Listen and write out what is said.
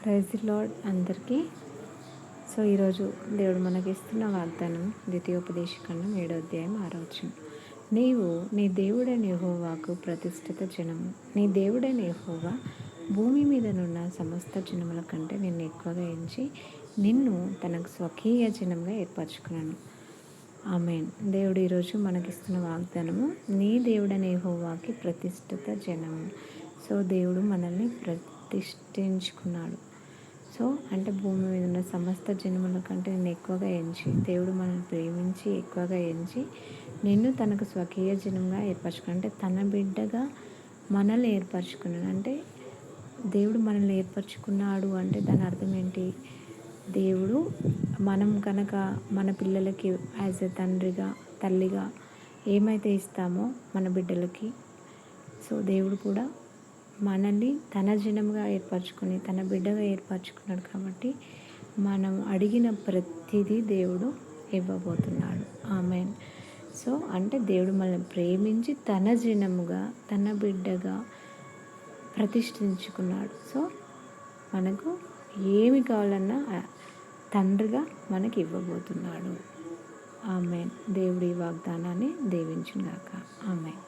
Praise the lord అందరికీ. So ఈరోజు దేవుడు మనకిస్తున్న వాగ్దానం ద్వితీయోపదేశకాండం 7వ అధ్యాయం 6వ వచనం. నీవు నీ దేవుడైన యెహోవాకు ప్రతిష్ఠిత జనము. నీ దేవుడైన యెహోవా భూమి మీదనున్న సమస్త జనముల కంటే నిన్ను ఎక్కువగా ఎంచి నిన్ను తనకు స్వకీయ జనంగా ఏర్పరచుకున్నాను. ఆమేన్. దేవుడు ఈరోజు మనకిస్తున్న వాగ్దానము నీ దేవుడైన యెహోవాకి ప్రతిష్ఠిత జనము. సో దేవుడు మనల్ని ప్రతిష్ఠించుకున్నాడు. సో అంటే భూమి మీద ఉన్న సమస్త జనముల కంటే నిన్ను ఎక్కువగా ఎంచి, దేవుడు మనల్ని ప్రేమించి ఎక్కువగా ఎంచి నిన్ను తనకు స్వకీయ జనంగా ఏర్పరచుకున్నాడు. అంటే తన బిడ్డగా మనల్ని ఏర్పరచుకున్నాడు. అంటే దేవుడు మనల్ని ఏర్పరచుకున్నాడు అంటే దాని అర్థం ఏంటి? దేవుడు మనం కనుక మన పిల్లలకి యాజ్ ఎ తండ్రిగా తల్లిగా ఏమైతే ఇస్తామో మన బిడ్డలకి, సో దేవుడు కూడా మనల్ని తన జనంగా ఏర్పరచుకొని తన బిడ్డగా ఏర్పరచుకున్నాడు. కాబట్టి మనం అడిగిన ప్రతిదీ దేవుడు ఇవ్వబోతున్నాడు. ఆమేన్. సో అంటే దేవుడు మనల్ని ప్రేమించి తన జనముగా తన బిడ్డగా ప్రతిష్ఠించుకున్నాడు. సో మనకు ఏమి కావాలన్నా తండ్రిగా మనకి ఇవ్వబోతున్నాడు. ఆమేన్. దేవుడి వాగ్దానాన్ని దీవించుగాక. ఆమేన్.